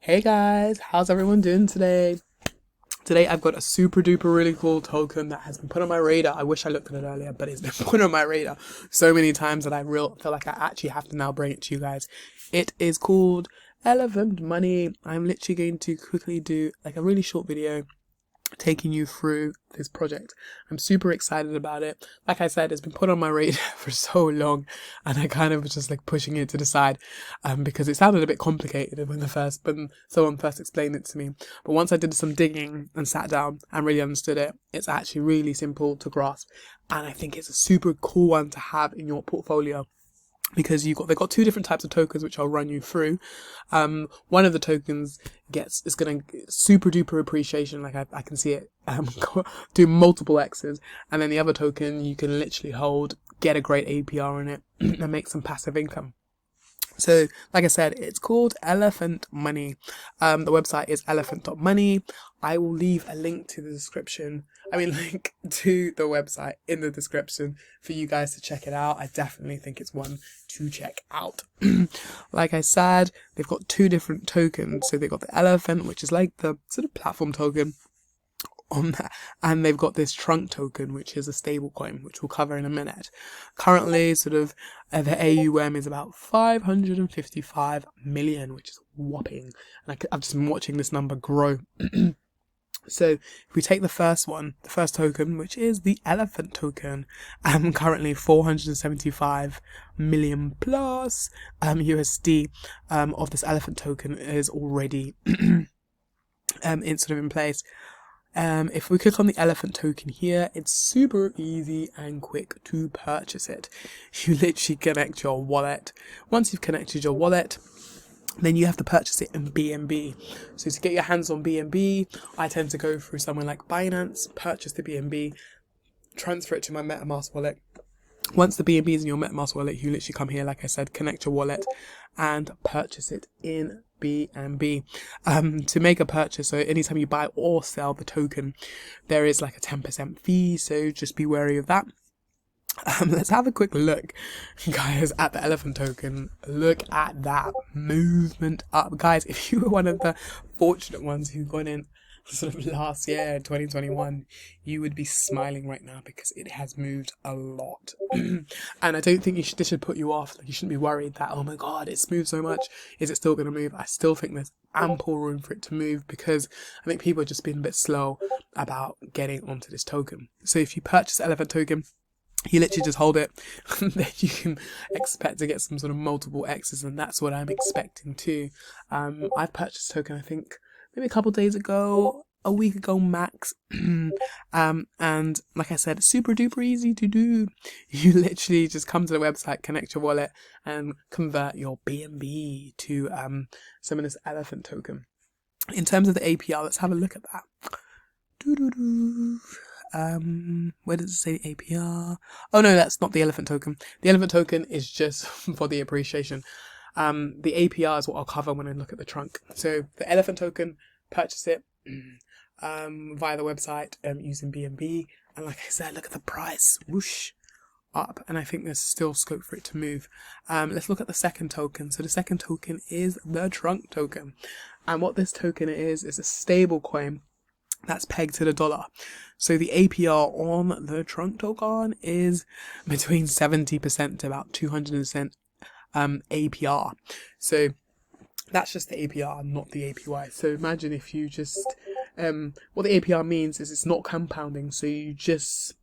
Hey guys, how's everyone doing today? Today I've got a super duper really cool token that has been put on my radar. I wish I looked at it earlier, but it's been put on my radar so many times that feel like I actually have to now bring it to you guys. It is called Elephant Money. I'm literally going to quickly do like a really short video taking you through this project. I'm super excited about it. Like I said, it's been put on my radar for so long, and I kind of was just like pushing it to the side, because it sounded a bit complicated when someone first explained it to me. But once I did some digging and sat down and really understood it, it's actually really simple to grasp, and I think it's a super cool one to have in your portfolio, because they've got two different types of tokens which I'll run you through. One of the tokens is going to super duper appreciation, like I can see it do multiple X's, and then the other token you can literally hold, get a great APR in it, and make some passive income. So, like I said, it's called Elephant Money. The website is elephant.money. I will leave a link to the link to the website in the description for you guys to check it out. I definitely think it's one to check out. Like I said, they've got two different tokens. So they've got the elephant, which is like the sort of platform token on that, and they've got this trunk token, which is a stable coin, which we'll cover in a minute. Currently, the AUM is about 555 million, which is whopping, and I've just been watching this number grow. So if we take the first token, which is the elephant token, currently 475 million plus USD of this elephant token is already in place. If we click on the elephant token here, it's super easy and quick to purchase it. You literally connect your wallet. Once you've connected your wallet, then you have to purchase it in BNB. So to get your hands on BNB, I tend to go through somewhere like Binance, purchase the BNB, transfer it to my MetaMask wallet. Once the BNB is in your MetaMask wallet, you literally come here, like I said, connect your wallet and purchase it in BNB. To make a purchase, so anytime you buy or sell the token, there is like a 10% fee, so just be wary of that. Let's have a quick look, guys, at the elephant token. Look at that movement up. Guys, if you were one of the fortunate ones who got in sort of last year, 2021, you would be smiling right now because it has moved a lot. And I don't think this should put you off. Like, you shouldn't be worried that, oh my god, it's moved so much. Is it still going to move? I still think there's ample room for it to move, because I think people are just being a bit slow about getting onto this token. So if you purchase the elephant token, you literally just hold it, and then you can expect to get some sort of multiple X's, and that's what I'm expecting too. I've purchased a token, I think, maybe a couple days ago, a week ago max. And like I said, super duper easy to do. You literally just come to the website, connect your wallet, and convert your BNB to some of this elephant token. In terms of the APR, let's have a look at that. Where does it say APR? Oh no, that's not the elephant token. The elephant token is just for the appreciation. The APR is what I'll cover when I look at the trunk. So the elephant token, purchase it via the website using BNB, and like I said, look at the price, whoosh, up, and I think there's still scope for it to move. Let's look at the second token. So the second token is the trunk token, and what this token is a stable coin that's pegged to the dollar. So the APR on the trunk token is between 70% to about 200% APR. So that's just the APR, not the APY. So imagine if you just what the APR means is it's not compounding. So you just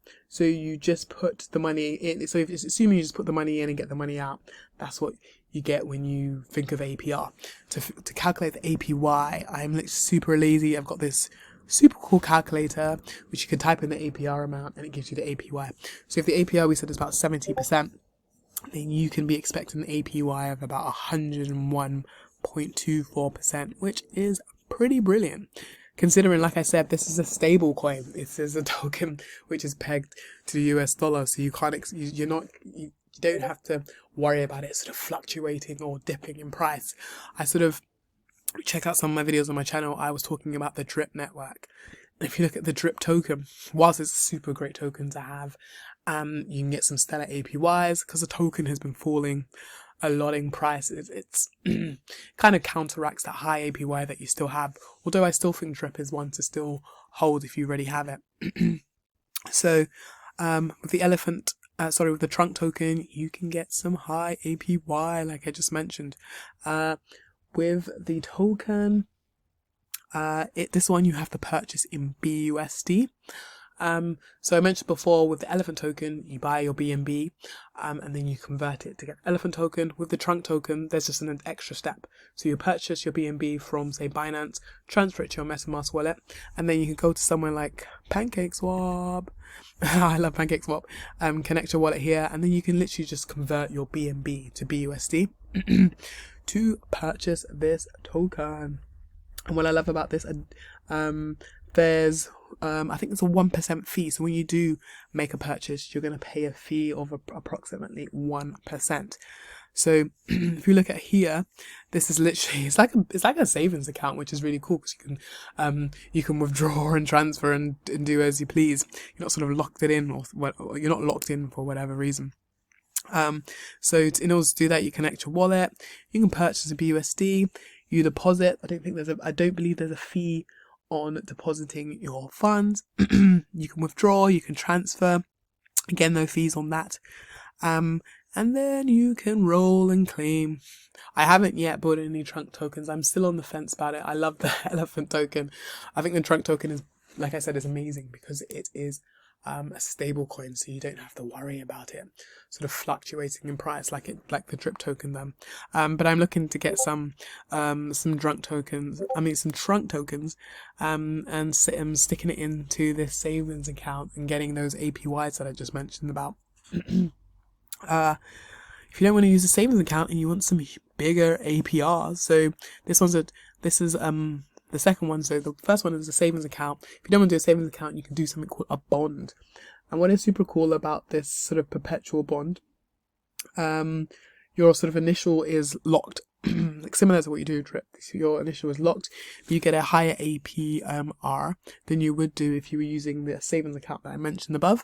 put the money in. So assuming you just put the money in and get the money out, that's what you get when you think of APR. To calculate the APY, I'm super lazy. I've got this super cool calculator which you can type in the APR amount and it gives you the APY. So if the APR we said is about 70%, then you can be expecting an APY of about 101.24%, which is pretty brilliant. Considering, like I said, this is a stable coin. This is a token which is pegged to the US dollar, so you don't have to worry about it sort of fluctuating or dipping in price. Check out some of my videos on my channel. I was talking about the drip network. And if you look at the drip token, whilst it's a super great token to have, you can get some stellar APYs because the token has been falling allotting price, it's kind of counteracts that high APY that you still have. Although I still think Drip is one to still hold if you already have it. So with the with the trunk token, you can get some high APY, like I just mentioned. With the token, this one you have to purchase in BUSD. So I mentioned before, with the elephant token, you buy your BNB, and then you convert it to get elephant token. With the trunk token, there's just an extra step. So you purchase your BNB from, say, Binance, transfer it to your MetaMask wallet, and then you can go to somewhere like PancakeSwap. I love PancakeSwap. Connect your wallet here, and then you can literally just convert your BNB to BUSD to purchase this token. And what I love about this, there's I think it's a 1% fee. So when you do make a purchase, you're going to pay a fee of approximately 1%. So if you look at here, this is literally, it's like a savings account, which is really cool because you can withdraw and transfer and do as you please. You're not sort of locked it in, or you're not locked in for whatever reason. So in order to do that, you connect your wallet, you can purchase a BUSD, you deposit. I don't believe there's a fee on depositing your funds. You can withdraw, you can transfer, again no fees on that, and then you can roll and claim. I haven't yet bought any trunk tokens. I'm still on the fence about it. I love the elephant token. I think the trunk token is, like I said, is amazing because it is a stable coin, so you don't have to worry about it sort of fluctuating in price like the drip token then. But I'm looking to get some trunk tokens, and sticking it into this savings account and getting those APYs that I just mentioned about. If you don't want to use a savings account and you want some bigger APRs, so this is the second one. So the first one is a savings account. If you don't want to do a savings account, you can do something called a bond. And what is super cool about this sort of perpetual bond, your sort of initial is locked, like similar to what you do with Drip. So your initial is locked, but you get a higher APR than you would do if you were using the savings account that I mentioned above.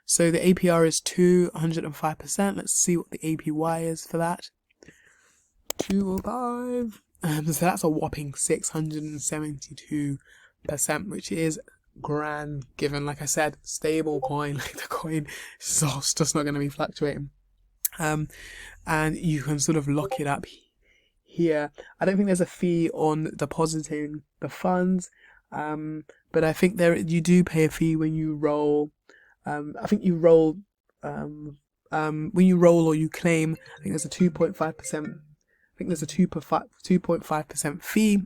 So the APR is 205%. Let's see what the APY is for that. 205. So that's a whopping 672%, which is grand, given, like I said, stable coin. Like the coin is just not going to be fluctuating. And you can sort of lock it up here. I don't think there's a fee on depositing the funds, but I think you do pay a fee when you roll. I think you roll when you roll or you claim. I think there's a 2.5%. I think there's a 2.5% fee,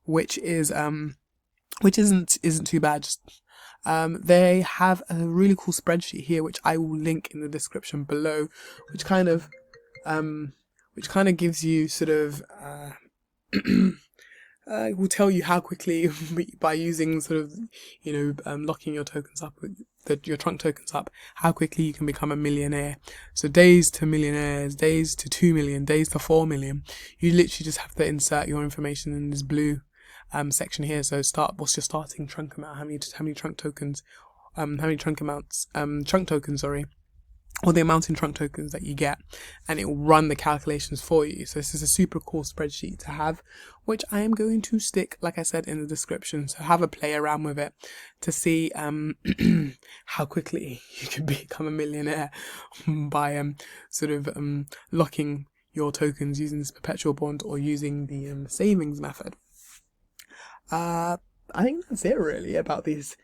which isn't too bad. Just, they have a really cool spreadsheet here, which I will link in the description below, which kind of gives you sort of will tell you how quickly by using sort of locking your tokens up, your trunk tokens up, how quickly you can become a millionaire. So days to millionaires, days to 2 million, days to 4 million. You literally just have to insert your information in this blue section here. So what's your starting trunk amount? How many trunk tokens? Trunk tokens, or the amount in trunk tokens that you get, and it will run the calculations for you. So this is a super cool spreadsheet to have, which I am going to stick, like I said, in the description. So have a play around with it to see how quickly you can become a millionaire by locking your tokens using this perpetual bond or using the savings method. I think that's it really about these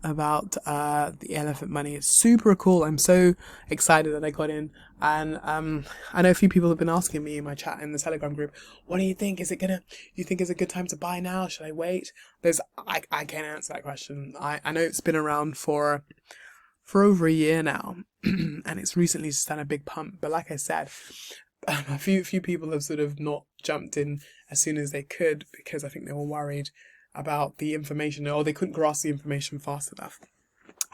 the elephant money. It's super cool. I'm so excited that I got in, and I know a few people have been asking me in my chat in the Telegram group, what do you think? You think it's a good time to buy now? Should I wait? I can't answer that question. I know it's been around for over a year now, and it's recently just done a big pump, but like I said, a few people have sort of not jumped in as soon as they could because I think they were worried about the information, or they couldn't grasp the information fast enough.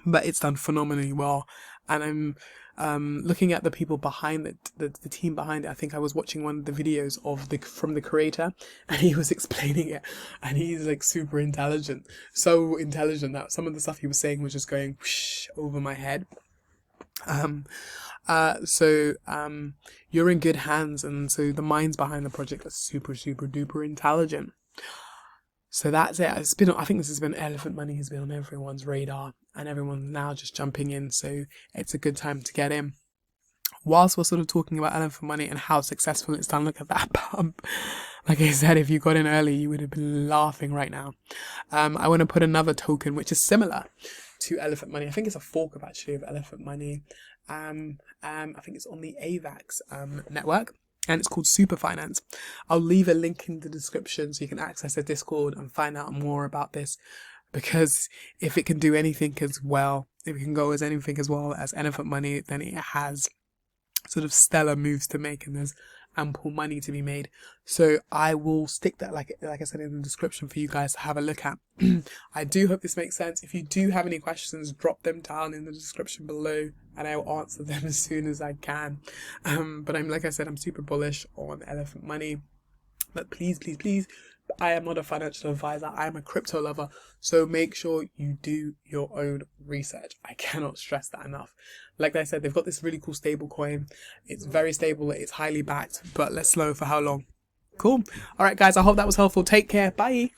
But it's done phenomenally well, and I'm looking at the people behind it, the team behind it. I think I was watching one of the videos from the creator, and he was explaining it, and he's like super intelligent, so intelligent that some of the stuff he was saying was just going whoosh over my head. You're in good hands, and so the minds behind the project are super, super duper intelligent. So that's it. I think this has been elephant money has been on everyone's radar, and everyone's now just jumping in. So it's a good time to get in. Whilst we're sort of talking about elephant money and how successful it's done, look at that pump. Like I said, if you got in early, you would have been laughing right now. I want to put another token which is similar to elephant money. I think it's a fork of elephant money. I think it's on the AVAX network, and it's called Spearfinance. I'll leave a link in the description so you can access the Discord and find out more about this, because if it can do anything as well, if it can go as anything as well as elephant money, then it has sort of stellar moves to make, and there's ample money to be made. So I will stick that, like I said, in the description for you guys to have a look at. I do hope this makes sense. If you do have any questions, drop them down in the description below and I will answer them as soon as I can. But like I said, I'm super bullish on elephant money. But please, please, please, I am not a financial advisor. I am a crypto lover. So make sure you do your own research. I cannot stress that enough. Like I said, they've got this really cool stable coin. It's very stable. It's highly backed, but let's know for how long. Cool. All right, guys, I hope that was helpful. Take care. Bye.